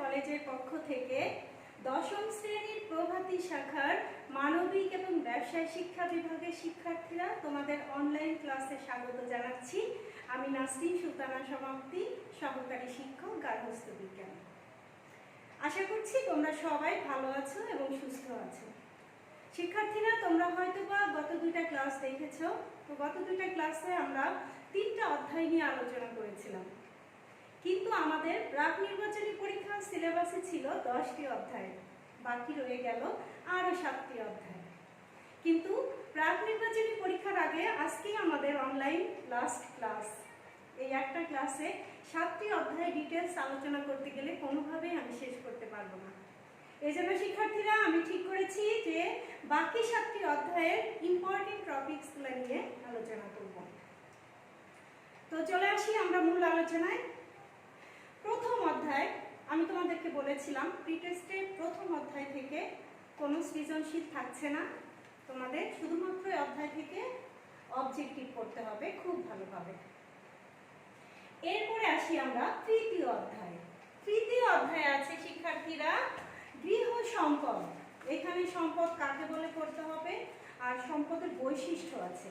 কলেজের পক্ষ থেকে দশম শ্রেণীর প্রভাতী শাখার মানবিক এবং ব্যবসায় শিক্ষা বিভাগের শিক্ষার্থীরা তোমাদের অনলাইন ক্লাসে স্বাগত জানাচ্ছি। আমি নাসরিন সুলতানা সমাপ্তি, সহকারী শিক্ষক গার্হস্থ্য বিজ্ঞান। আশা করছি তোমরা সবাই ভালো আছো এবং সুস্থ আছো। শিক্ষার্থীরা, তোমরা হয়তোবা গত দুইটা ক্লাস দেখেছো। তো গত দুইটা ক্লাসে আমরা 3টা অধ্যায় নিয়ে আলোচনা করেছিলাম, কিন্তু আমাদের প্রাক নির্বাচনী পরীক্ষার সিলেবাসে ছিল 10টি অধ্যায়, বাকি রয়ে গেল আরো 7টি অধ্যায়। কিন্তু প্রাক নির্বাচনী পরীক্ষার আগে আজকেই আমাদের অনলাইন লাস্ট ক্লাস। এই একটা ক্লাসে 7টি অধ্যায় ডিটেলস আলোচনা করতে গেলে কোনোভাবেই আমি শেষ করতে পারবো না। এই জন্য শিক্ষার্থীরা, আমি ঠিক করেছি যে বাকি 7টি অধ্যায়ের ইম্পর্টেন্ট টপিকসগুলো নিয়ে আলোচনা করব। তো চলে আসি আমরা মূল আলোচনায়। প্রথম অধ্যায়, আমি তোমাদেরকে বলেছিলাম প্রি টেস্টের প্রথম অধ্যায় থেকে কোনো সৃজনশীল থাকছে না, তোমাদের শুধুমাত্র এই অধ্যায় থেকে অবজেক্টিভ করতে হবে খুব ভালোভাবে। এরপরে আসি আমরা তৃতীয় অধ্যায়। তৃতীয় অধ্যায়ে আছে শিক্ষার্থীরা গৃহ সম্পদ। এখানে সম্পদ কাকে বলে করতে হবে, আর সম্পদের বৈশিষ্ট্য আছে।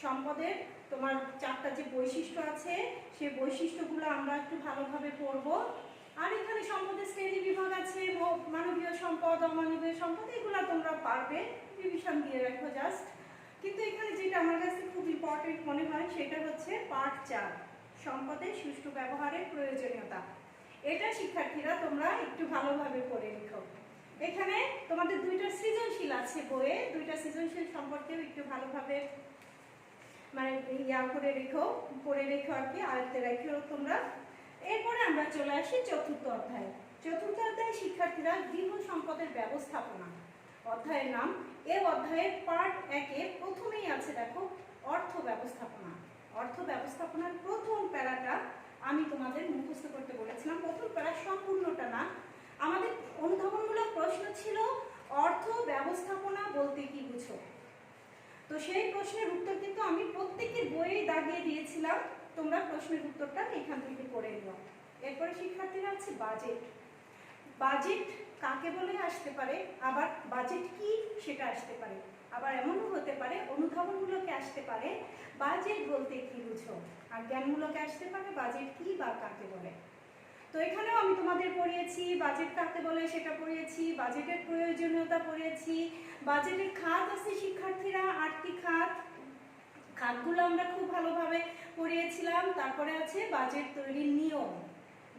সম্পদের তোমার 4টা যে বৈশিষ্ট্য আছে, সেই বৈশিষ্ট্যগুলো আমরা একটু ভালোভাবে পড়ব। আর এখানে সম্পদের শ্রেণী বিভাগ আছে, মানবীয় সম্পদ, অমানবীয় সম্পদ, এগুলো তোমরা পারবে, রিভিশন দিয়ে রাখো জাস্ট। কিন্তু এখানে যেটা আমার কাছে খুব ইম্পর্টেন্ট মনে হয় সেটা হচ্ছে পার্ট 4, সম্পদের সুষ্ঠু ব্যবহারের প্রয়োজনীয়তা। এটা শিক্ষার্থীরা তোমরা একটু ভালোভাবে পড়ে রেখো। এখানে তোমাদের 2টা সৃজনশীল আছে বইয়ে, 2টা সৃজনশীল সম্পর্কেও একটু ভালোভাবে মানে করে রেখো, পড়ে রেখো আর কি, আয়ত্তে রেখো তোমরা। এরপরে আমরা চলে আসি চতুর্থ অধ্যায়। চতুর্থ অধ্যায়ে শিক্ষার্থীরা গৃহ সম্পদের ব্যবস্থাপনা অধ্যায়ের নাম। এই অধ্যায়ের পার্ট 1-এ প্রথমেই আছে দেখো অর্থ ব্যবস্থাপনা। অর্থ ব্যবস্থাপনার প্রথম প্যারাটা আমি তোমাদের মুখস্থ করতে বলেছিলাম। প্রথম প্যারা সম্পূর্ণটা না, আমাদের অনুধাবনমূলক প্রশ্ন ছিল অর্থ ব্যবস্থাপনা বলতে কি বুঝো। তো সেই প্রশ্নের উত্তর কিন্তু আমি প্রত্যেকের বইয়ে দাগিয়ে দিয়েছিলাম, তোমরা প্রশ্নের উত্তরটা এখান থেকে করে নিও। এরপরে শিক্ষার্থীরা আছে বাজেট। বাজেট কাকে বলে আসতে পারে, আবার বাজেট কি সেটা আসতে পারে, আবার এমনও হতে পারে অনুধাবনমূলকে আসতে পারে বাজেট বলতে কি বুঝো, আর জ্ঞানমূলকে আসতে পারে বাজেট কি বা কাকে বলে। তো এখানেও আমি তোমাদের পড়িয়েছি বাজেট কাকে বলে সেটা পড়িয়েছি, বাজেটের প্রয়োজনীয়তা পড়িয়েছি। বাজেটের খাত আছে শিক্ষার্থীরা 8টি খাত, খাতগুলো আমরা খুব ভালোভাবে পড়িয়েছিলাম। তারপরে আছে বাজেট তৈরির নিয়ম।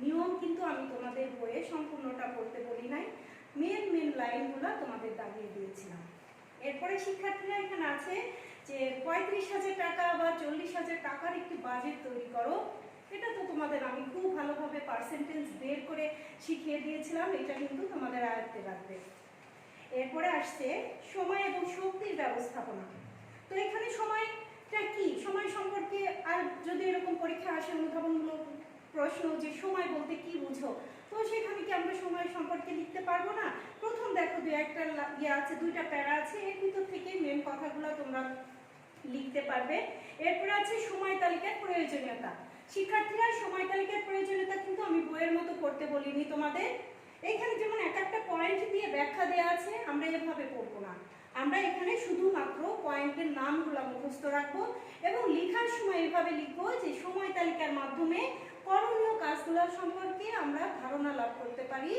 নিয়ম কিন্তু আমি তোমাদের বইয়ে সম্পূর্ণটা পড়তে বলি নাই, মেন লাইনগুলো তোমাদের দাগিয়ে দিয়েছিলাম। এরপরে শিক্ষার্থীরা এখানে আছে যে 35,000 টাকা বা 40,000 টাকার একটি বাজেট তৈরি করো। এটা তো তোমাদের আমি খুব ভালোভাবে পার্সেন্টেজ বের করে শিখিয়ে দিয়েছিলাম, এটা কিন্তু তোমাদের আয়ত্তে রাখবে। এরপরে আসছে সময় এবং শক্তির ব্যবস্থাপনা। তো এখানে সময়টা কি, সময় সম্পর্কে আর যদি এরকম পরীক্ষা আসে অনুধাবনমূলক প্রশ্ন যে সময় বলতে কি বুঝো, তো সেখানে কি আমরা সময় সম্পর্কে লিখতে পারবো না? প্রথম দেখো 2-একটা আছে, 2টা প্যারা আছে, এর ভিতর থেকে মেন কথাগুলো তোমরা লিখতে পারবে। এরপরে আছে সময় তালিকার প্রয়োজনীয়তা। শিক্ষার্থীরা, সময় তালিকার প্রয়োজনীয়তা কিন্তু আমি বইয়ের মতো করতে বলিনি তোমাদের। এখানে যেমন একটা পয়েন্ট দিয়ে ব্যাখ্যা দেওয়া আছে, আমরা এভাবে পড়বো না, আমরা এখানে শুধুমাত্র পয়েন্টের নামগুলো মুখস্থ রাখবো এবং লেখার সময় এভাবে লিখবো যে সময় তালিকার মাধ্যমে করণীয় কাজগুলো সম্পর্কে আমরা ধারণা লাভ করতে পারি,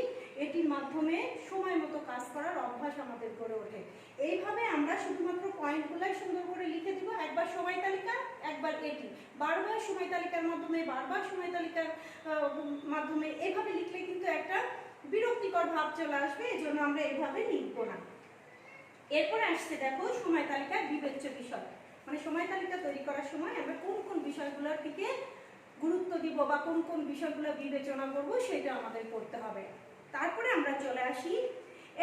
এটির মাধ্যমে সময় মতো কাজ করার অভ্যাস আমাদের গড়ে ওঠে। এইভাবে আমরা শুধুমাত্র পয়েন্টগুলাই সুন্দর করে লিখে দিব, একবার সময় তালিকা, একবার এটি, বারবার সময় তালিকার মাধ্যমে, বারবার সময় তালিকার মাধ্যমে, এভাবে লিখলে কিন্তু একটা বিরক্তিকর ভাব চলে আসবে, এজন্য আমরা এভাবে লিখবো না। এরপরে আসছে দেখো সময় তালিকার বিবেচ্য বিষয়, মানে সময় তালিকা তৈরি করার সময় আমরা কোন কোন বিষয়গুলোর দিকে গুরুত্ব দিব বা কোন কোন বিষয়গুলো বিবেচনা করব সেটা আমাদের করতে হবে। তারপরে আমরা চলে আসি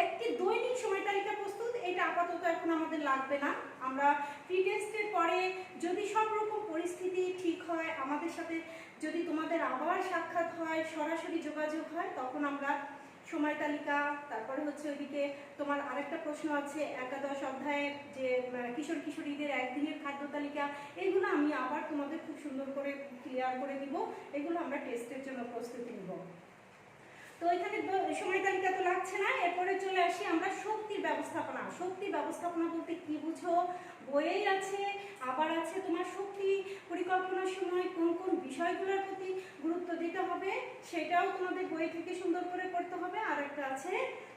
একটি দৈনিক সময় তালিকা প্রস্তুত। এটা আপাতত এখন আমাদের লাগবে না, আমরা প্রি টেস্টের পরে যদি সব রকম পরিস্থিতি ঠিক হয়, আমাদের সাথে যদি তোমাদের আবার সাক্ষাৎ হয়, সরাসরি যোগাযোগ হয়, তখন আমরা সময় তালিকা, তারপরে হচ্ছে ওইদিকে তোমার আরেকটা প্রশ্ন আছে একাদশ অধ্যায়ের যে কিশোর কিশোরীদের একদিনের খাদ্য তালিকা, এগুলো আমি আবার তোমাদের খুব সুন্দর করে ক্লিয়ার করে দিব, এগুলো আমরা টেস্টের জন্য প্রস্তুতি নিব। তো এখানে সময় তালিকা তো লাগছে না, এরপরে চলে আসি আমরা শক্তির ব্যবস্থাপনা। শক্তির ব্যবস্থাপনা বলতে কি বুঝো? বইয়েই আছে, আবার আছে তোমার শক্তি পরিকল্পনার সময় কোন কোন বিষয়গুলোর প্রতি গুরুত্ব দিতে হবে সেটাও তোমাদের বই থেকে সুন্দর করে করতে হবে। আর একটা আছে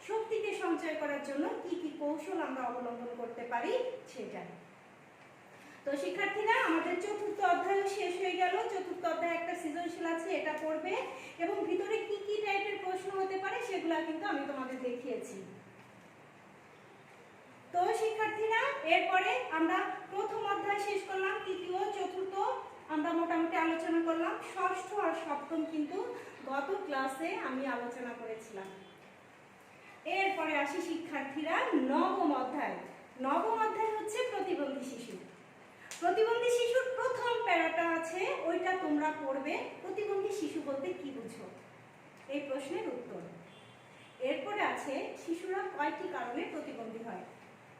শক্তিকে সঞ্চয় করার জন্য কি কি কৌশল আমরা অবলম্বন করতে পারি সেটা। তো শিক্ষার্থীরা আমাদের চতুর্থ অধ্যায় শেষ হয়ে গেল। চতুর্থ অধ্যায় একটা সৃজনশীল আছে, এটা পড়বে এবং ভিতরে কি কি টাইপের প্রশ্ন হতে পারে সেগুলো কিন্তু আমি তোমাদের দেখিয়েছি। তো শিক্ষার্থীরা এরপরে আমরা প্রথম অধ্যায় শেষ করলাম, তৃতীয় চতুর্থ আমরা মোটামুটি আলোচনা করলাম। ষষ্ঠ আর সপ্তম কিন্তু গত ক্লাসে আমি আলোচনা করেছিলাম। এরপরে আসি শিক্ষার্থীরা নবম অধ্যায়। নবম অধ্যায় হচ্ছে প্রতিবন্ধী শিশু। প্রতিবন্ধী শিশুর প্রথম প্যারাটা আছে, ওইটা তোমরা পড়বে। প্রতিবন্ধী শিশু বলতে কি বুঝো? এই প্রশ্নের উত্তর। এরপরে আছে শিশুরা কয়টি কারণে প্রতিবন্ধী হয়।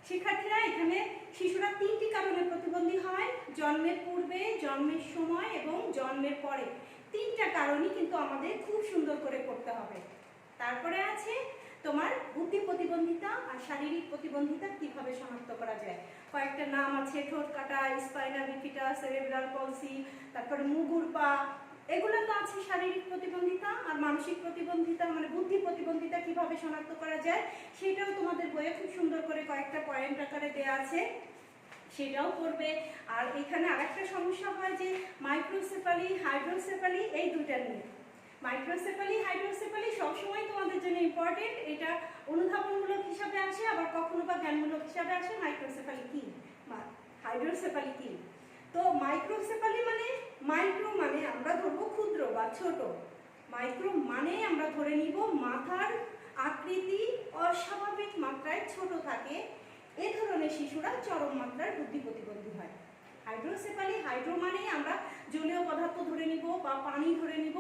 শিক্ষার্থীরা এখানে শিশুরা 3টি কারণে প্রতিবন্ধী হয়, জন্মের পূর্বে, জন্মের সময় এবং জন্মের পরে। 3টা কারণই কিন্তু আমাদের খুব সুন্দর করে পড়তে হবে। তারপরে আছে তোমার বুদ্ধি প্রতিবন্ধিতা আর শারীরিক প্রতিবন্ধিতা কিভাবে শনাক্ত করা যায়। কয়েকটা নাম আছে, ঠোঁট কাটা, স্পাইনা বিফিটা, সেরেব্রাল পলসি, তারপরে মুগুর পা, এগুলো তো আছে শারীরিক প্রতিবন্ধিতা। আর মানসিক প্রতিবন্ধিতা মানে বুদ্ধি প্রতিবন্ধিতা কিভাবে শনাক্ত করা যায় সেটাও তোমাদের বইয়ে খুব সুন্দর করে কয়েকটা পয়েন্ট আকারে দেওয়া আছে, সেটাও পড়বে। আর এখানে আরেকটা সমস্যা হয় যে মাইক্রোসেফালি, হাইড্রোসেফালি, এই দুইটা নিয়ে। মাইক্রোসেফালি, হাইড্রোসেফালি সবসময় তোমাদের জন্য ইম্পর্টেন্ট, এটা অনুধাবনমূলক হিসাবে আসে, আবার কখনো বা জ্ঞানমূলক হিসাবে আসে। মাইক্রোসেফালি কি, হাইড্রোসেফালি কি। তো মাইক্রোসেফালি মানে, মাইক্রো মানে আমরা ধরবো ক্ষুদ্র বা ছোট, মাইক্রো মানে আমরা ধরে নিব মাথার আকৃতি অস্বাভাবিক মাত্রায় ছোট থাকে, এ ধরনের শিশুরা চরম মাত্রার বুদ্ধি প্রতিবন্ধী হয়। হাইড্রোসেফালি, হাইড্রো মানে আমরা জলীয় পদার্থ ধরে নিব বা পানি ধরে নিব।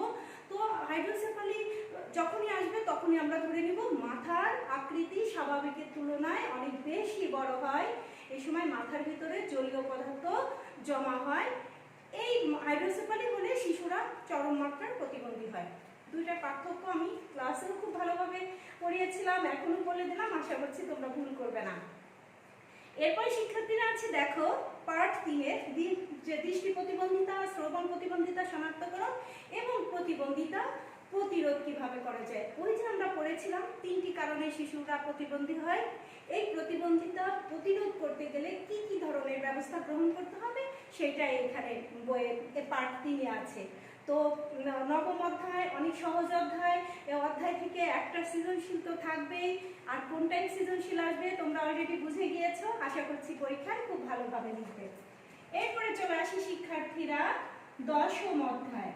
তো হাইড্রোসেফালি যখনই আসবে তখনই আমরা ধরে নিব মাথার আকৃতি স্বাভাবিকের তুলনায় অনেক বেশি বড় হয়, এই সময় মাথার ভিতরে জলীয় পদার্থ জমা হয়। এই হাইড্রোসেফালি হলে শিশুরা চরম মাত্রার প্রতিবন্ধী হয়। দুইটা পার্থক্য আমি ক্লাসেও খুব ভালোভাবে পড়িয়েছিলাম, এখনো বলে দিলাম, আশা করছি তোমরা ভুল করবে না। এরপর শিক্ষার্থীরা আছে দেখো পার্ট 3-এর যে দৃষ্টি প্রতিবন্ধিতা, শ্রবণ প্রতিবন্ধিতা শনাক্তকরণ এবং প্রতিবন্ধিতা প্রতিরোধ কিভাবে করা যায়। ওই যে আমরা পড়েছিলাম 3টি কারণে শিশুরা প্রতিবন্ধী হয়, এই প্রতিবন্ধিতা প্রতিরোধ করতে গেলে কি কি ধরনের ব্যবস্থা গ্রহণ করতে হবে সেটা এখানে বইয়ের পার্ট 3-এ আছে। তো নবম অধ্যায় অনেক সহজ অধ্যায়, এই অধ্যায় থেকে একটা সৃজনশীল তো থাকবেই। আর কোন টাইপ সৃজনশীল আসবে তোমরা অলরেডি বুঝে গিয়েছো, আশা করছি পরীক্ষায় খুব ভালোভাবে লিখবে। এরপরে চলে আসি শিক্ষার্থীরা দশম অধ্যায়।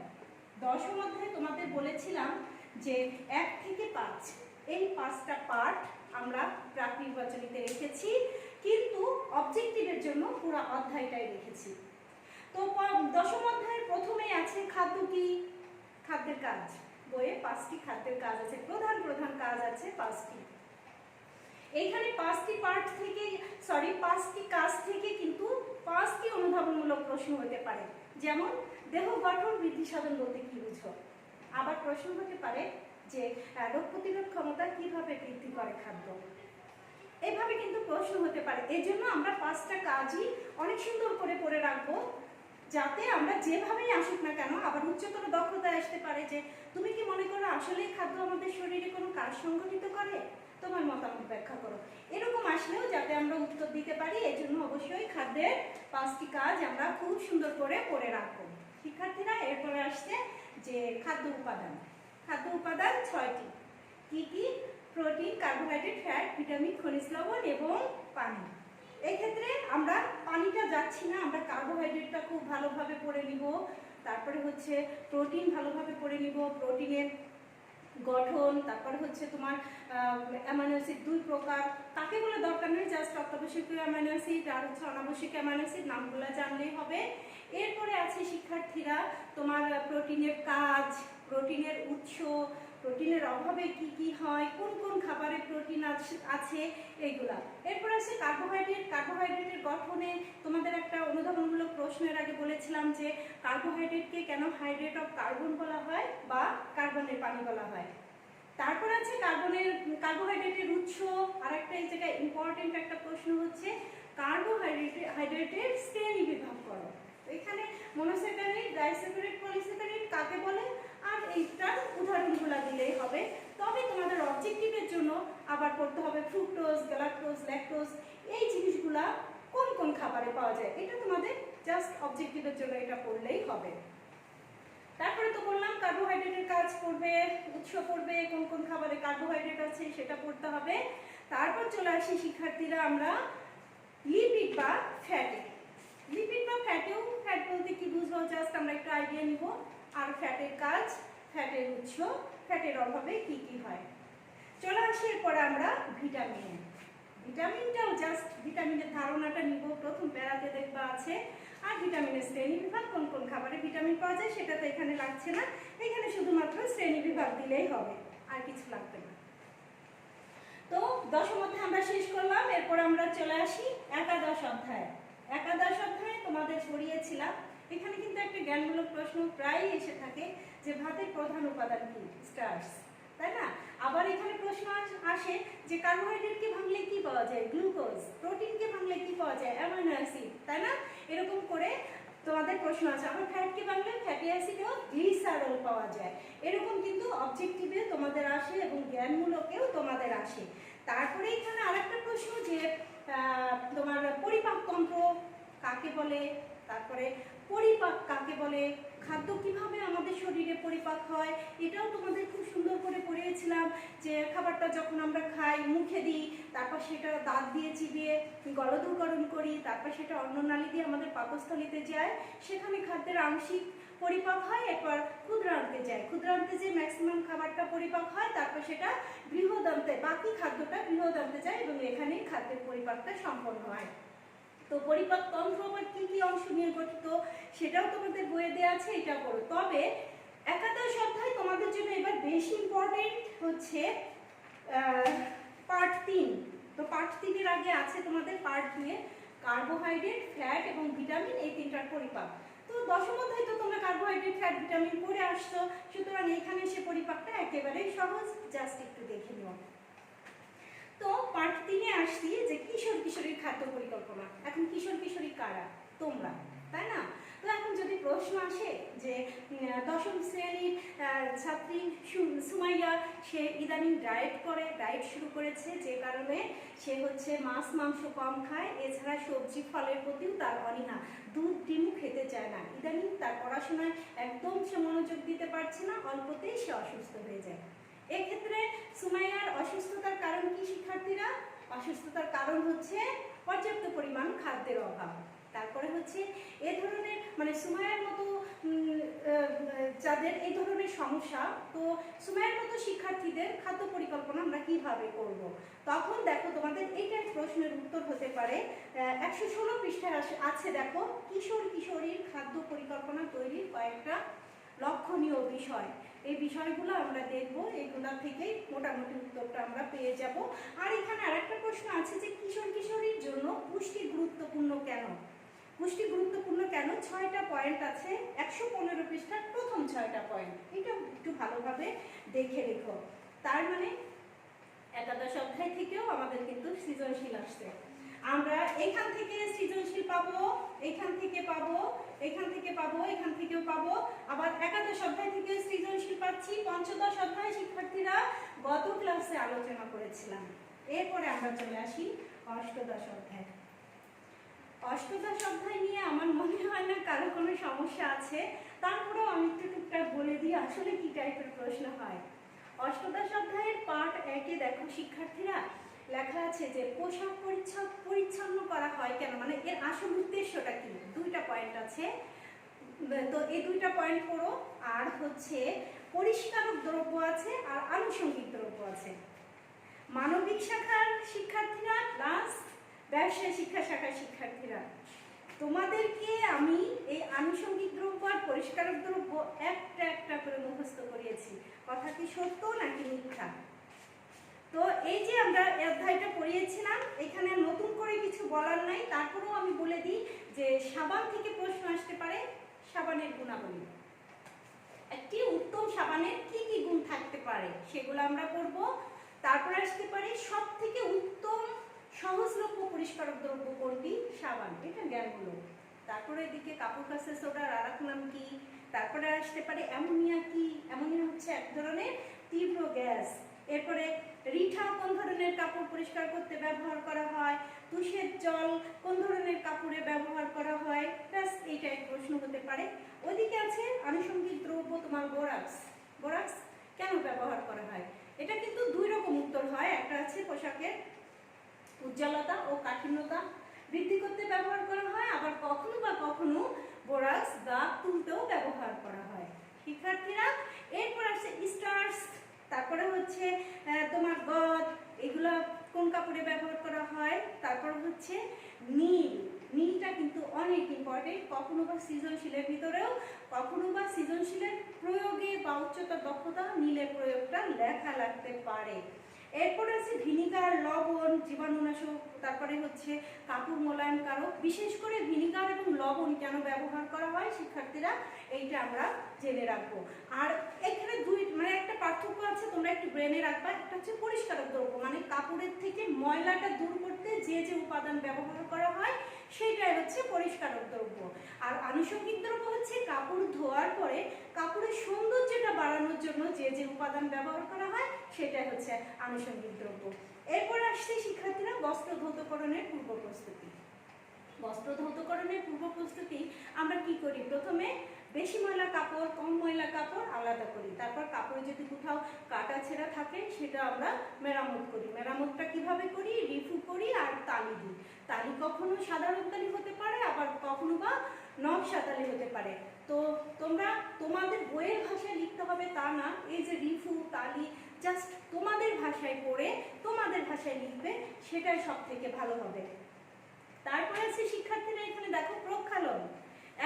দশম অধ্যায় তোমাদের বলেছিলাম যে 1 থেকে 5, এই 5টা পার্ট আমরা প্রাক নির্বাচনীতে রেখেছি, কিন্তু অবজেক্টিভের জন্য পুরো অধ্যায়টাই রেখেছি। তো দশম অধ্যায়ের প্রথমেই আছে খাদ্য কি, খাদ্যের কাজ। বইয়ে 5টি খাদ্যের কাজ আছে, প্রধান প্রধান কাজ আছে 5টি। এইখানে 5টি পার্ট থেকে, সরি 5টি কাজ থেকে কিন্তু 5টি অনুধাবনমূলক প্রশ্ন হতে পারে। যেমন দেহ গঠন বৃদ্ধি সাধন বলতে কি বুঝো। আবার প্রশ্ন হতে পারে যে রোগ প্রতিরোধ ক্ষমতা কিভাবে বৃদ্ধি করে খাদ্য। এইভাবে কিন্তু প্রশ্ন হতে পারে। এই জন্য আমরা 5টা কাজই অনেক সুন্দর করে পড়ে রাখবো, যাতে আমরা যেভাবেই আসুক না কেন আবার উচ্চতর দক্ষতায় আসতে পারে যে তুমি কি মনে করো আসলে খাদ্য আমাদের শরীরে কোনো কাজ সংগঠিত করে, তোমার মতামত ব্যাখ্যা করো। এরকম আসলেও যাতে আমরা উত্তর দিতে পারি, এই জন্য অবশ্যই খাদ্যের 5টি কাজ আমরা খুব সুন্দর করে পড়ে রাখবো। শিক্ষার্থীরা এরপরে আসছে যে খাদ্য উপাদান। খাদ্য উপাদান 6টি। কি কি? প্রোটিন, কার্বোহাইড্রেট, ফ্যাট, ভিটামিন, খনিজ লবণ এবং পানি। এই ক্ষেত্রে আমরা পানিটা যাচ্ছি না, আমরা কার্বোহাইড্রেটটা খুব ভালোভাবে পড়ে নিব, তারপরে হচ্ছে প্রোটিন ভালোভাবে পড়ে নিব, প্রোটিনের গঠন, তারপরে হচ্ছে তোমার অ্যামাইনো অ্যাসিড 2 প্রকার, কাকে বলে দরকার নেই, জাস্ট অত্যাবশ্যকীয় অ্যামাইনো অ্যাসিড আর হচ্ছে অনাবশ্যক অ্যামাইনো অ্যাসিড, নামগুলো জানলেই হবে। এরপরে আছে শিক্ষার্থীরা তোমার প্রোটিনের কাজ, প্রোটিনের উৎস, প্রোটিনের অভাবে কি কি হয়, কোন কোন খাবারে প্রোটিন আছে এইগুলা। এরপর আছে কার্বোহাইড্রেট। কার্বোহাইড্রেটের গঠনে তোমাদের একটা অনুধাবনমূলক প্রশ্নের আগে বলেছিলাম যে কার্বোহাইড্রেটকে কেন হাইড্রেট অফ কার্বন বলা হয় বা কার্বনের পানি বলা হয়। তারপর আছে কার্বোহাইড্রেটের উৎস। আর একটা এই জায়গায় ইম্পর্টেন্ট একটা প্রশ্ন হচ্ছে কার্বোহাইড্রেটের শ্রেণী বিভাগ করো। এখানে মনোস্যাকারাইড, ডাইস্যাকারাইড, পলিস্যাকারাইড কাকে বলে আর এইটার উদাহরণগুলো দিলেই হবে। তবে তোমাদের অবজেক্টিভের জন্য আবার করতে হবে ফ্রুক্টোজ, গ্যালাক্টোজ, ল্যাকটোজ এই জিনিসগুলা কোন কোন খাবারে পাওয়া যায়, এটা তোমাদের জাস্ট অবজেক্টিভের জন্য এটা পড়লেই হবে। তারপরে তো বললাম কার্বোহাইড্রেটের কাজ করবে, উৎস পড়বে, কোন কোন খাবারে কার্বোহাইড্রেট আছে সেটা পড়তে হবে। তারপর চলে আসি শিক্ষার্থীরা আমরা লিপিড বা ফ্যাটে। লিপিড বা ফ্যাটেও, ফ্যাট বলতে কি বুঝবো জাস্ট আমরা একটু আইডিয়া নিব। আর ফ্যাটের কাজ, ফ্যাটের উৎস, ফ্যাটের অভাবে কি কি হয়। চলে আসি এরপরে আমরা ভিটামিনে। ভিটামিনটাও জাস্ট ভিটামিনের ধারণাটা নিব, প্রথম প্যারাতে দেখবা আছে। আর ভিটামিনের শ্রেণী বিভাগ, কোন কোন খাবারে ভিটামিন পাওয়া যায় সেটা তো এখানে লাগছে না, এখানে শুধুমাত্র শ্রেণী বিভাগ দিলেই হবে, আর কিছু লাগবে না। তো দশম অধ্যায় আমরা শেষ করলাম। এরপর আমরা চলে আসি একাদশ অধ্যায়। একাদশ অধ্যায়ে তোমাদের পড়িয়েছিলাম, এখানে কিন্তু একটা জ্ঞানমূলক প্রশ্ন প্রায়ই এসে থাকে যে ভাতের প্রধান উপাদান কি? স্টার্চ, তাই না? আবার এখানে প্রশ্ন আসে যে কার্বোহাইড্রেটকে ভাঙলে কি পাওয়া যায়? গ্লুকোজ। প্রোটিনকে ভাঙলে কি পাওয়া যায়? অ্যামাইনো অ্যাসিড, তাই না? এরকম করে তোমাদের প্রশ্ন আছে। আবার ফ্যাটকে ভাঙলে ফ্যাটি অ্যাসিড ও গ্লিসারল পাওয়া যায়। এরকম কিন্তু অবজেক্টিভে তোমাদের আসে এবং জ্ঞানমূলকেও তোমাদের আসে। তারপরে এখানে আরেকটা প্রশ্ন যে তোমার পরিপাকতন্ত্র কাকে বলে, তারপরে পরিপাক কাকে বলে, খাদ্য কিভাবে আমাদের শরীরে পরিপাক হয় এটাও তোমাদের খুব সুন্দর করে পড়িয়েছিলাম। যে খাবারটা যখন আমরা খাই, মুখে দিই, তারপর সেটা দাঁত দিয়ে চিবিয়ে গলদকরণ করি, তারপর সেটা অন্ননালী দিয়ে আমাদের পাকস্থলীতে যায়, সেখানে খাদ্যের আংশিক পরিপাক হয়, এরপর ক্ষুদ্রান্তে যায়, ক্ষুদ্রান্তে যে ম্যাক্সিমাম খাবারটা পরিপাক হয়, তারপর সেটা বৃহদান্তে, বাকি খাদ্যটা বৃহদান্তে যায় এবং এখানেই খাদ্যের পরিপাকটা সম্পন্ন হয়। তো পরিপাক তন্ত্র আবার কি কি অংশ নিয়ে গঠিত সেটাও তোমাদের বইয়ে দেওয়া আছে, এটা পড়ো। তবে একাদশ অধ্যায় তোমাদের জন্য এবার বেশি ইম্পর্টেন্ট হচ্ছে পার্ট 3। তো পার্ট 3-এর আগে আছে তোমাদের পার্ট 2-এ কার্বোহাইড্রেট, ফ্যাট এবং ভিটামিন, এই তিনটার পরিপাক। তো দশম অধ্যায় তো তোমরা কার্বোহাইড্রেট, ফ্যাট, ভিটামিন পড়ে আসছো, সুতরাং এখানে সে পরিপাকটা একেবারেই সহজ, জাস্ট একটু দেখে নিও। তো পার্ট 3-এ আসছি যে কিশোর কিশোরীর খাদ্য পরিকল্পনা। এখন কিশোর কিশোরী কারা? তোমরা, তাই না? তো এখন যদি প্রশ্ন আসে যে দশম শ্রেণীর ছাত্রী সুমাইয়া, সে ইদানিং ডায়েট শুরু করেছে, যে কারণে সে হচ্ছে মাছ মাংস কম খায়, এছাড়া সবজি ফলের প্রতিও তার অনীহা, দুধ ডিমও খেতে চায় না, ইদানিং তার পড়াশোনায় একদম সে মনোযোগ দিতে পারছে না, অল্পতেই সে অসুস্থ হয়ে যায়। এক্ষেত্রে সুমাইয়ার অসুস্থতার কারণ কি শিক্ষার্থীরা? অসুস্থতার কারণ হচ্ছে পর্যাপ্ত পরিমাণ খাদ্যের অভাব। তারপরে হচ্ছে এ ধরনের মানে সুমাইয়ার মতো যাদের এই ধরনের সমস্যা, তো সুমাইয়ার মতো শিক্ষার্থীদের খাদ্য পরিকল্পনা আমরা কিভাবে করব? তখন দেখো তোমাদের এইটার প্রশ্নের উত্তর হতে পারে 116 পৃষ্ঠায় আছে, দেখো কিশোর কিশোরীর খাদ্য পরিকল্পনা তৈরির কয়েকটা লক্ষণীয় বিষয়। এই বিষয়গুলো আমরা দেখব, এগুলা থেকেই মোটামুটি উত্তরটা আমরা পেয়ে যাব। আর এখানে আরেকটা প্রশ্ন আছে যে কিশোর কিশোরীর জন্য পুষ্টি গুরুত্বপূর্ণ কেন? পুষ্টি গুরুত্বপূর্ণ কেন? 6টা পয়েন্ট আছে 115 পৃষ্ঠার প্রথম 6টা পয়েন্ট, এটা একটু ভালোভাবে দেখে রেখো। তার মানে একাদশ অধ্যায় থেকেও আমাদের কিন্তু সৃজনশীল আসছে। আমরা এখান থেকে সৃজনশীল পাবো, এখান থেকে পাবো, এখান থেকে পাবো, এখান থেকেও পাবো, আবার একাদশ অধ্যায় থেকে সৃজনশীল পাচ্ছি। পঞ্চদশ অধ্যায় শিক্ষার্থীরা গত ক্লাসে আলোচনা করেছিলাম। এরপরে আমরা চলে আসি অষ্টদশ অধ্যায়। অষ্টদশ অধ্যায় নিয়ে আমার মনে হয় না কারো কোনো সমস্যা আছে, তারপরেও আমি একটু টুকটাক বলে দিই আসলে কি টাইপের প্রশ্ন হয়। অষ্টদশ অধ্যায়ের পার্ট 1-এ দেখো শিক্ষার্থীরা লেখা আছে যে পোশাক পরিচ্ছন্ন করা হয় কেন, মানে এর আসল উদ্দেশ্যটা কি? 2টা পয়েন্ট আছে, তো এই 2টা পয়েন্ট পড়ো। আর হচ্ছে পরিষ্কারক দ্রব্য আছে আর আনুষঙ্গিক দ্রব্য আছে। মানবিক শাখার শিক্ষার্থীরা প্লাস ব্যবসায় শিক্ষা শাখার শিক্ষার্থীরা, তোমাদেরকে আমি এই আনুষঙ্গিক দ্রব্য আর পরিষ্কারক দ্রব্য একটা একটা করে মুখস্থ করিয়েছি। কথা কি সত্য নাকি মিথ্যা? তো এই যে আমরা এই অধ্যায়টা পড়িয়েছিলাম, এখানে নতুন করে কিছু বলার নাই, তারপরেও আমি বলে দিই যে সাবান থেকে প্রশ্ন আসতে পারে। সাবানের গুণাবলী, একটি উত্তম সাবানের কি কি গুণ থাকতে পারে সেগুলো আমরা পড়বো। তারপর আসতে পারে সব থেকে উত্তম সহজলভ্য পরিষ্কারক দ্রব্য কোনটি? সাবান। এটা জ্ঞানগুলো। তারপরে এদিকে কাপড় কাচা সোডার আর এক নাম কি? তারপরে আসতে পারে অ্যামোনিয়া কি? অ্যামোনিয়া হচ্ছে এক ধরনের তীব্র গ্যাস। এরপরে রিঠা কোন ধরনের কাপড় পরিষ্কার করতে ব্যবহার করা হয়? তুষের জল কোন ধরনের কাপড়ে ব্যবহার করা হয়? ব্যাস এইটা এক প্রশ্ন হতে পারে। ওইদিকে আছে আনুষঙ্গিক দ্রব্য তোমার বোরাক্স। বোরাক্স কেন ব্যবহার করা হয়? এটা কিন্তু দুই রকম উত্তর হয়। একটা আছে পোশাকের উজ্জ্বলতা ও কাঠিন্যতা বৃদ্ধি করতে ব্যবহার করা হয়, আবার কখনো বা কখনো বোরাক্স দাগ তুলতেও ব্যবহার করা হয়। শিক্ষার্থীরা এরপর আসছে স্টার্চ, তারপরে হচ্ছে তোমার গদ, এগুলো কোন কাপড়ে ব্যবহার করা হয়? তারপর হচ্ছে নীল। নীলটা কিন্তু অনেক ইম্পর্টেন্ট, কখনো বা সৃজনশীলের ভিতরেও কখনো বা সৃজনশীলের প্রয়োগে বা উচ্চতর দক্ষতা নীলের প্রয়োগটা লেখা লাগতে পারে। এরপর আছে ভিনিগার, লবণ, জীবাণুনাশক, তারপরে হচ্ছে কাপড় মোলায়েম কারক। বিশেষ করে ভিনিগার এবং লবণ কেন ব্যবহার করা হয় শিক্ষার্থীরা, এইটা আমরা জেনে রাখবো। আর এখানে একটা পার্থক্য আছে, তোমরা একটু ব্রেনে রাখবা। একটা হচ্ছে পরিষ্কারক দ্রব্য, মানে কাপড়ের থেকে ময়লাটা দূর করতে যে যে উপাদান ব্যবহার করা হয় সেটাই হচ্ছে পরিষ্কারক দ্রব্য। আর আনুষঙ্গিক দ্রব্য হচ্ছে কাপড় ধোয়ার পরে কাপড়ের সৌন্দর্যটা বাড়ানোর জন্য যে যে উপাদান ব্যবহার করা হয় সেটাই হচ্ছে আনুষঙ্গিক দ্রব্য। এরপর আসছে শিক্ষার্থীরা বস্ত্র ধৌতকরণের পূর্ব প্রস্তুতি। বস্ত্র ধৌতকরণের পূর্ব প্রস্তুতি আমরা কি করি? প্রথমে বেশি ময়লা কাপড়, কম ময়লা কাপড় আলাদা করি। তারপর কাপড়ে যদি কোথাও কাটা ছেঁড়া থাকে সেটা আমরা মেরামত করি। মেরামতটা কিভাবে করি? রিফু করি আর তালি দিই। তালি কখনো সাধারণ তালি হতে পারে, আবার কখনো বা নকশা তালি হতে পারে। তো তোমরা তোমাদের বইয়ের ভাষায় লিখতে হবে তা না, এই যে রিফু তালি জাস্ট তোমাদের ভাষায় পড়ে তোমাদের ভাষায় লিখবে, সেটাই সব থেকে ভালো হবে। তারপরে আছে শিক্ষার্থীরা এখানে দেখো প্রক্ষালন,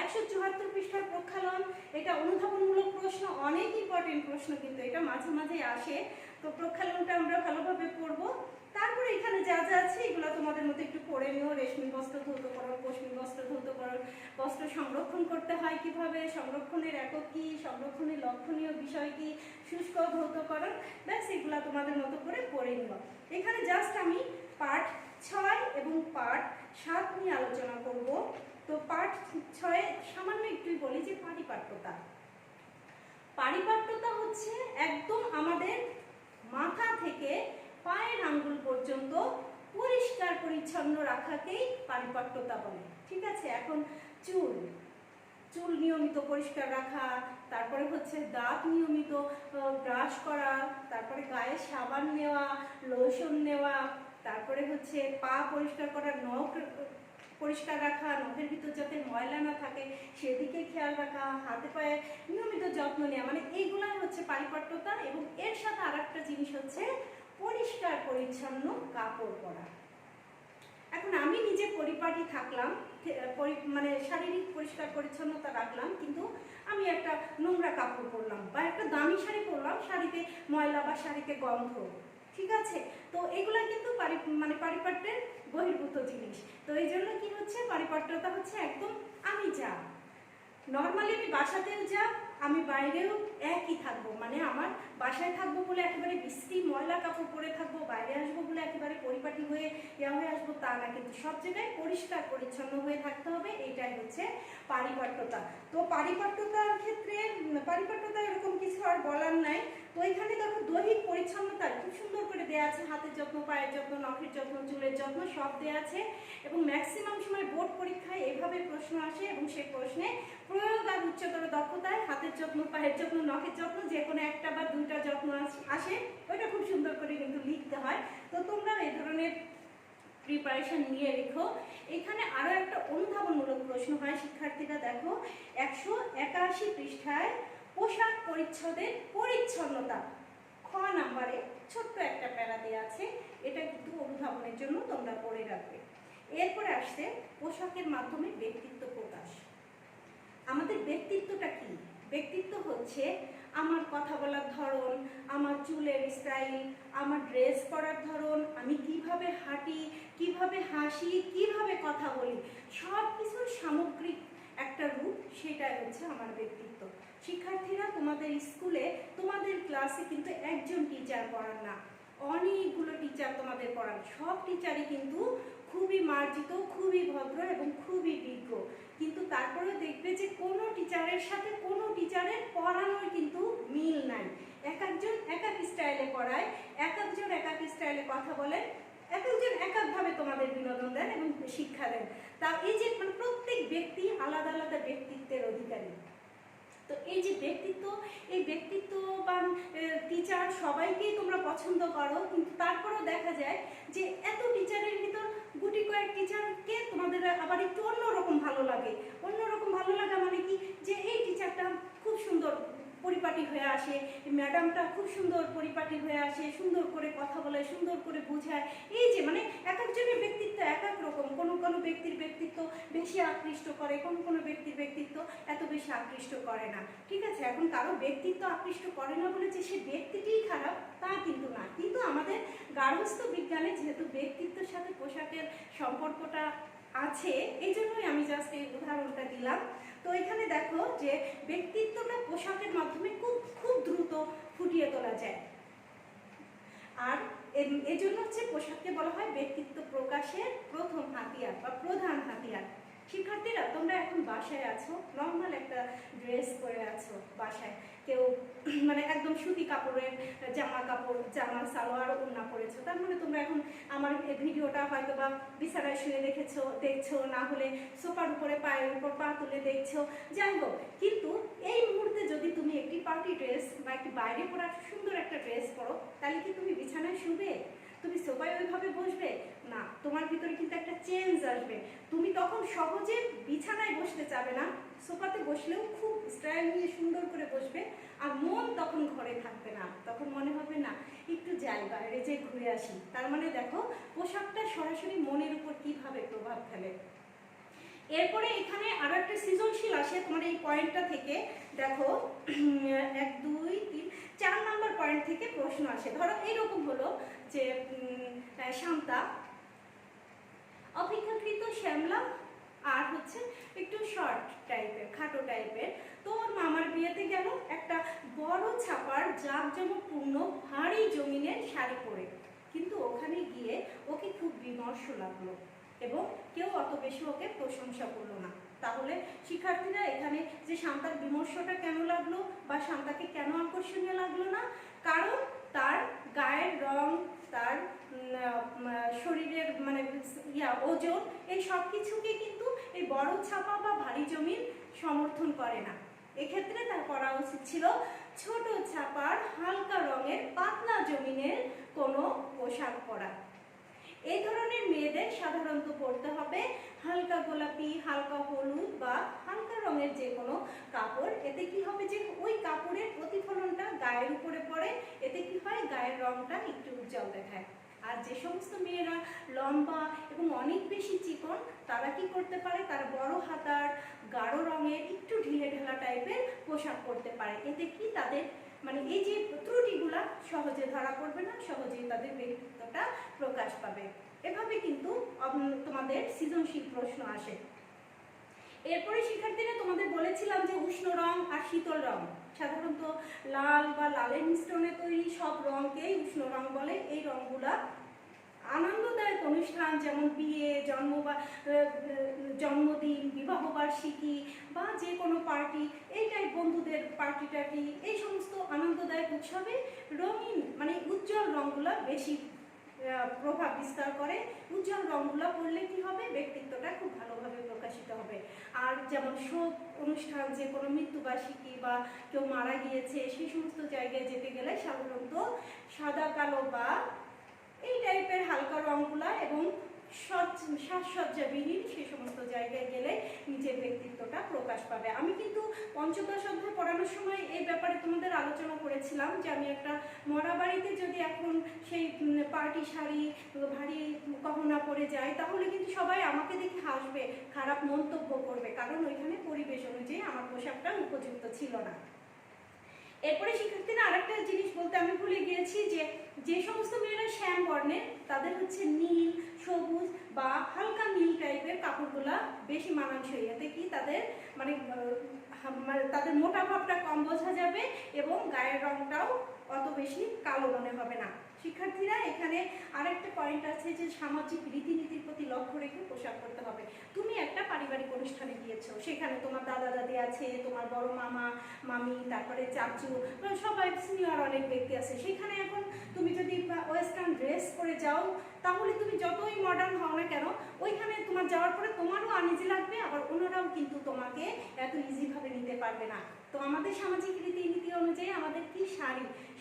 174 পৃষ্ঠার প্রক্ষালন। এটা অনুধাবনমূলক প্রশ্ন, অনেক ইম্পর্টেন্ট প্রশ্ন, কিন্তু এটা মাঝে মাঝে আসে। তো প্রক্ষালনটা আমরা ভালোভাবে পড়বো। তারপরে এখানে যা যা আছে এগুলো তোমাদের মধ্যে একটু পড়ে নিও। রেশমি বস্ত্র ধৌতকরণ, পশমি বস্ত্র ধৌতকরণ, বস্ত্র সংরক্ষণ করতে হয় কিভাবে, সংরক্ষণের একক কি, সংরক্ষণের লক্ষণীয় বিষয় কি, শুষ্ক ধৌতকরণ, ব্যাস এগুলো তোমাদের মতো করে পড়ে নিও। এখানে জাস্ট আমি পার্ট 6 এবং পার্ট 7 নিয়ে আলোচনা করব। তো পার্ট 6 সামান্য একটুই বলি যে পারিপাট্যতা। পারিপাট্যতা হচ্ছে একদম আমাদের মাথা থেকে পায়ের আঙ্গুল পর্যন্ত পরিষ্কার পরিচ্ছন্ন রাখাকেই পারিপাট্যতা বলে। ঠিক আছে? এখন চুল নিয়মিত পরিষ্কার রাখা, তারপরে হচ্ছে দাঁত নিয়মিত ব্রাশ করা, তারপরে গায়ে সাবান নেওয়া, লোশন নেওয়া, তারপরে হচ্ছে পা পরিষ্কার করা, নখ পরিষ্কার রাখা, নখের ভিতর যাতে ময়লা না থাকে সেদিকে খেয়াল রাখা, হাতে পায়ে নিয়মিত যত্ন নেওয়া, মানে এইগুলাই হচ্ছে পারিপাট্যতা। এবং এর সাথে আর একটা জিনিস হচ্ছে পরিষ্কার পরিচ্ছন্ন কাপড় পরা। এখন আমি নিজে পরিপাটি থাকলাম, মানে শারীরিক পরিষ্কার পরিচ্ছন্নতা রাখলাম, কিন্তু আমি একটা নোংরা কাপড় পরলাম বা একটা দামি শাড়ি পরলাম, শাড়িতে ময়লা বা শাড়িতে গন্ধ, ঠিক আছে? তো এগুলা কিন্তু পারিপাট্যের বহির্ভূত জিনিস। তো এই জন্য কি হচ্ছে, পারিপাট্যতা হচ্ছে একদম আমি যা নর্মালি আমি বাসাতেও যা, আমি বাইরেও একই থাকবো, মানে আমার বাসায় থাকবো বলে একেবারে বিশ্রী ময়লা কাপড় পরে থাকবো, বাইরে আসবো বলে একেবারে পরিপাটি হয়ে হয়ে আসবো তা না, কিন্তু সব জায়গায় পরিষ্কার পরিচ্ছন্ন হয়ে থাকতে হবে। এইটাই হচ্ছে পারিপাট্যতা। তো পারিপাট্যতার ক্ষেত্রে পারিপাট্যতা এরকম কিছু আর বলার নাই। তো এখানে দেখো দৈহিক পরিচ্ছন্নতা খুব সুন্দর করে দেওয়া আছে, হাতের যত্ন, পায়ের যত্ন, নখের যত্ন, চুলের যত্ন সব দেওয়া আছে। এবং ম্যাক্সিমাম সময় বোর্ড পরীক্ষায় এভাবে প্রশ্ন আসে, এবং সেই প্রশ্নে প্রয়োগ আর উচ্চতর দক্ষতায় হাতের যত্ন, পায়ের যত্ন, নখের যত্ন যে কোনো একটা বা দুইটা যত্ন আসে, ওইটা খুব সুন্দর করে কিন্তু লিখতে হয়। তো তোমরা এই ধরনের প্রিপারেশন নিয়ে রেখো। এখানে আরো একটা অনুধাবনমূলক প্রশ্ন হয় শিক্ষার্থীরা, দেখো 181 পৃষ্ঠায় পোশাক পরিচ্ছদের পরিচ্ছন্নতা, খ নাম্বারে ছোট্ট একটা প্যারা দেওয়া আছে, এটা কিন্তু অনুধাবনের জন্য তোমরা পড়ে রাখবে। এরপরে আসছে পোশাকের মাধ্যমে ব্যক্তিত্ব প্রকাশ। আমাদের ব্যক্তিত্বটা কি? ব্যক্তিত্ব হচ্ছে আমার কথা বলার ধরন, আমার চুলের স্টাইল, আমার ড্রেস পরার ধরন, আমি কিভাবে হাঁটি, কিভাবে হাসি, কিভাবে কথা বলি, সব কিছুর সামগ্রিক একটা রূপ, সেটাই হচ্ছে আমার ব্যক্তিত্ব। শিক্ষার্থীরা তোমাদের স্কুলে তোমাদের ক্লাসে কিন্তু একজন টিচার পড়ান না, অনেকগুলো টিচার তোমাদের পড়ান। সব টিচারই কিন্তু খুবই মার্জিত, খুবই ভদ্র এবং খুবই বিজ্ঞ, কিন্তু তারপরে দেখবে যে কোনো টিচারের সাথে কোনো টিচারের পড়ানোর কিন্তু মিল নাই। এক একজন এক এক স্টাইলে পড়ায়, এক একজন এক এক স্টাইলে কথা বলেন, এক একজন এক একভাবে তোমাদের বিনোদন দেন এবং শিক্ষা দেন। তা এই যে প্রত্যেক ব্যক্তি আলাদা আলাদা ব্যক্তিত্বের অধিকারী। তো এই যে ব্যক্তিত্ব, এই ব্যক্তিত্ববান টিচার সবাইকেই তোমরা পছন্দ করো, কিন্তু তারপরেও দেখা যায় যে এত টিচারের ভিতর গুটি কয়েক টিচারকে তোমাদের আবার একটু অন্যরকম ভালো লাগে। অন্যরকম ভালো লাগা মানে কি, যে এই টিচারটা খুব সুন্দর পরিপাটি হয়ে আসে, ম্যাডামটা খুব সুন্দর পরিপাটি হয়ে আসে, সুন্দর করে কথা বলে, সুন্দর করে বোঝায়। এই যে এক একজনের ব্যক্তিত্ব এক এক রকম। কোনো কোনো ব্যক্তির ব্যক্তিত্ব বেশি আকৃষ্ট করে, কোনো কোনো ব্যক্তির ব্যক্তিত্ব এত বেশি আকৃষ্ট করে না। ঠিক আছে, এখন কারো ব্যক্তিত্ব আকৃষ্ট করে না বলে যে সে ব্যক্তিটিই খারাপ তা কিন্তু না। কিন্তু আমাদের গার্হস্থ্য বিজ্ঞানে যেহেতু ব্যক্তিত্বের সাথে পোশাকের সম্পর্কটা আছে, এই জন্যই আমি জাস্ট এই উদাহরণটা দিলাম। তো এখানে দেখো যে ব্যক্তিত্বটা পোশাকের মাধ্যমে খুব খুব দ্রুত ফুটিয়ে তোলা যায়। আর এজন্য হচ্ছে পোশাককে বলা হয় ব্যক্তিত্ব প্রকাশের প্রথম হাতিয়ার বা প্রধান হাতিয়ার। শিক্ষার্থীরা, তোমরা এখন বাসায় আছো, নর্মাল একটা ড্রেস পরে আছো বাসায়, কেউ একদম সুতি কাপড়ের জামা সালোয়ার ওড়না পরেছো, তার মানে তোমরা এখন আমার ভিডিওটা হয়তো বা বিছানায় শুয়ে দেখছো, না হলে সোফার উপরে পায়ের উপর পা তুলে দেখছো, যাই হোক। কিন্তু এই মুহূর্তে যদি তুমি একটি পার্টি ড্রেস বা একটি বাইরে পরা সুন্দর একটা ড্রেস পরো, তাহলে কি তুমি বিছানায় শুবে? তুমি সোফায় ওইভাবে বসবে না, তোমার ভিতরে কিন্তু একটা চেঞ্জ আসবে। তুমি তখন সহজে বিছানায় বসতে চাবে না, সোফাতে বসলেও খুব স্টাইল নিয়ে সুন্দর করে বসবে, আর মন তখন ঘরে থাকবে না, তখন মনে হবে না একটু যাই বাইরে যে ঘুরে আসি। তার মানে দেখো পোশাকটা সরাসরি মনের উপর কিভাবে প্রভাব ফেলে। এরপরে এখানে আরো একটা সৃজনশীল আসে তোমার এই পয়েন্টটা থেকে। দেখো 1 2 3 4 নম্বর পয়েন্ট থেকে প্রশ্ন আসে। ধরো এইরকম হলো যে শান্তা অপেক্ষাকৃত শ্যামলা আর হচ্ছে একটু শর্ট টাইপের, খাটো টাইপের, তো ওর মামার বিয়েতে গেল একটা বড় ছাপার জাঁকজমকপূর্ণ ভারী জমিনের শাড়ি পরে, কিন্তু ওখানে গিয়ে ওকে খুব বিমর্ষ লাগলো এবং কেউ অত বেশি ওকে প্রশংসা করলো না। তাহলে শিক্ষার্থীরা, এখানে যে শান্তার বিমর্ষটা কেন লাগলো বা শান্তাকে কেন আকর্ষণীয় লাগলো না, কারণ তার গায়ের রং, তার শরীরের ওজন, এই সব কিছুকে কিন্তু এই বড় ছাপা বা ভারী জমিন সমর্থন করে না। এক্ষেত্রে তার পরা উচিত ছিল ছোট ছাপার হালকা রঙের পাতলা জমিনের কোনো পোশাক পরা। এই ধরনের মেয়েদের সাধারণত পরতে হবে হালকা গোলাপি, হালকা হলুদ বা হালকা রঙের যে কোনো কাপড়। এতে কি হবে যে ওই কাপড়ের প্রতিফলনটা গায়ের উপরে পড়ে, এতে কি হয় গায়ের রংটা একটু উজ্জ্বল দেখায়। আর যে সমস্ত মেয়েরা লম্বা এবং অনেক বেশি চিকন, তারা কি করতে পারে, তারা বড় হাতার গাঢ় রঙের একটু ঢিলে ঢালা টাইপের পোশাক পরতে পারে। এতে কি তাদের এই যে ত্রুটিগুলা সহজে ধরা পড়বে না, সহজেই তাদের ব্যক্তিত্বটা প্রকাশ পাবে। এভাবে কিন্তু তোমাদের সৃজনশীল প্রশ্ন আসে। এরপরে শিক্ষার্থীরা, তোমাদের বলেছিলাম যে উষ্ণ রং আর শীতল রং, সাধারণত লাল বা লালের মিশ্রণে তৈরি সব রঙকেই উষ্ণ রং বলে। এই রঙগুলা আনন্দদায়ক অনুষ্ঠান যেমন বিয়ে, জন্মদিন, বিবাহ বার্ষিকী বা যে কোনো পার্টি, এই টাইপ বন্ধুদের পার্টি টার্টি, এই সমস্ত আনন্দদায়ক উৎসবে রঙিন উজ্জ্বল রঙগুলো বেশি প্রভাব বিস্তার করে। উজ্জ্বল রঙগুলো পরলে কি হবে, ব্যক্তিত্বটা খুব ভালোভাবে প্রকাশিত হবে। আর যেমন শোক অনুষ্ঠান, যে কোনো মৃত্যুবার্ষিকী বা কেউ মারা গিয়েছে, সেই সমস্ত জায়গায় যেতে গেলে সাধারণত সাদা কালো বা এই টাইপের হালকা রঙগুলা এবং সাজসজ্জাবিহীন সেই সমস্ত জায়গায় গেলে নিজের ব্যক্তিত্বটা প্রকাশ পাবে। আমি কিন্তু পঞ্চদশ অধ্যায় পড়ানোর সময় এই ব্যাপারে তোমাদের আলোচনা করেছিলাম যে আমি একটা মরা বাড়িতে যদি এখন সেই পার্টি শাড়ি ভারী গহনা পরে যাই, তাহলে কিন্তু সবাই আমাকে দেখে হাসবে, খারাপ মন্তব্য করবে, কারণ ওইখানে পরিবেশ অনুযায়ী আমার পোশাকটা উপযুক্ত ছিল না। এরপরে শিক্ষার্থীরা, আরেকটা জিনিস বলতে আমি ভুলে গিয়েছি যে সমস্ত মেয়েরা শ্যাম বর্ণের, তাদের হচ্ছে নীল, সবুজ বা হালকা নীল টাইপের কাপড়গুলা বেশি মানানসই। এতে কি তাদের মানে তাদের মোটা ভাবটা কম বোঝা যাবে এবং গায়ের রংটাও অত বেশি কালো মনে হবে না। শিক্ষার্থীরা এখানে আরেকটা পয়েন্ট আছে যে সামাজিক রীতিনীতির প্রতি লক্ষ্য রেখে পোশাক পরতে হবে। তুমি একটা পারিবারিক অনুষ্ঠানে গিয়েছো, সেখানে তোমার দাদা দাদি আছে, তোমার বড় মামা মামি, তারপরে চাচু, সবাই সিনিয়র অনেক ব্যক্তি আছে, সেখানে এখন তুমি যদি ওয়েস্টার্ন ড্রেস পরে যাও তাহলে তুমি যতই মডার্ন হও না কেন ওইখানে তোমার যাওয়ার পরে তোমারও আনইজি লাগবে, আবার ওনারাও কিন্তু তোমাকে এত ইজিভাবে নিতে পারবে না। তো আমাদের সামাজিক রীতিনীতি অনুযায়ী আমাদের কি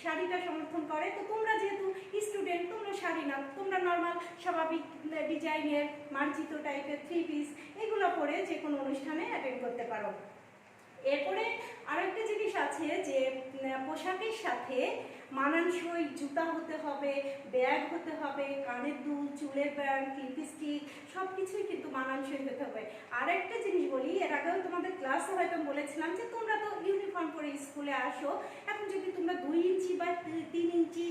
শাড়িটা সমর্থন করে। তো তোমরা যেহেতু স্টুডেন্ট, তোমরা শাড়ি না, তোমরা নর্মাল স্বাভাবিক ডিজাইনের মার্জিত টাইপের 3 পিস এগুলো পরে যে কোনো অনুষ্ঠানে অ্যাটেন্ড করতে পারো। এরপরে আরেকটা জিনিস আছে যে পোশাকের সাথে মানানসই জুতা হতে হবে, ব্যাগ হতে হবে, কানের দুল, চুলের ব্যাগ, লিপস্টিক সব কিছুই কিন্তু মানানসই হতে হবে। আরেকটা জিনিস বলি, এর আগেও তোমাদের ক্লাসে হয়তো বলেছিলাম যে তোমরা তো ইউনিফর্ম পরে স্কুলে আসো, এখন যদি তোমরা 2 ইঞ্চি বা 3 ইঞ্চি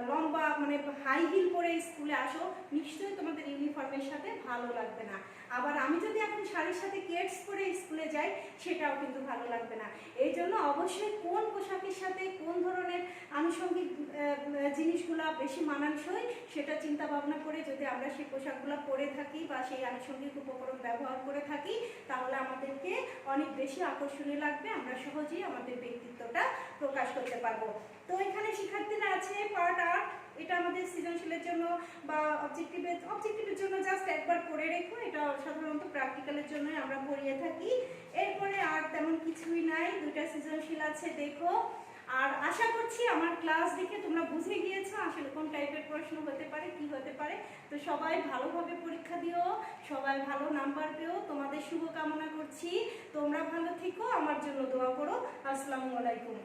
লম্বা মানে হাই হিল পরে স্কুলে আসো নিশ্চয়ই তোমাদের ইউনিফর্মের সাথে ভালো লাগবে না। আবার আমি যদি এখন শাড়ির সাথে কেটস পরে স্কুলে যাই সেটাও কিন্তু ভালো লাগবে না। এই জন্য অবশ্যই কোন পোশাকের সাথে কোন ধরনের আনুষঙ্গিক জিনিসগুলো বেশি মানানসই সেটা চিন্তা ভাবনা করে যদি আমরা সেই পোশাকগুলো পরে থাকি বা সেই আনুষঙ্গিক উপকরণ ব্যবহার করে থাকি তাহলে আমাদেরকে অনেক বেশি আকর্ষণীয় লাগবে, আমরা সহজেই আমাদের ব্যক্তিত্বটা প্রকাশ করতে পারবো। তো এখানে শিক্ষার্থীরা আছে পার্ট 8, এটা আমাদের সৃজনশীলের জন্য বা অবজেক্টিভের জন্য জাস্ট একবার পড়ে রেখো, এটা সাধারণত প্র্যাকটিক্যালের জন্যই আমরা পড়িয়ে থাকি। এরপরে আর তেমন কিছুই নাই, 2টা সৃজনশীল আছে দেখো। আর আশা করছি আমার ক্লাস দেখে তোমরা বুঝে গিয়েছো আসলে কোন টাইপের প্রশ্ন হতে পারে, কি হতে পারে। তো সবাই ভালোভাবে পরীক্ষা দিও, সবাই ভালো নাম্বার পেও, তোমাদের শুভকামনা করছি। তোমরা ভালো থেকো, আমার জন্য দোয়া করো। আসসালামু আলাইকুম।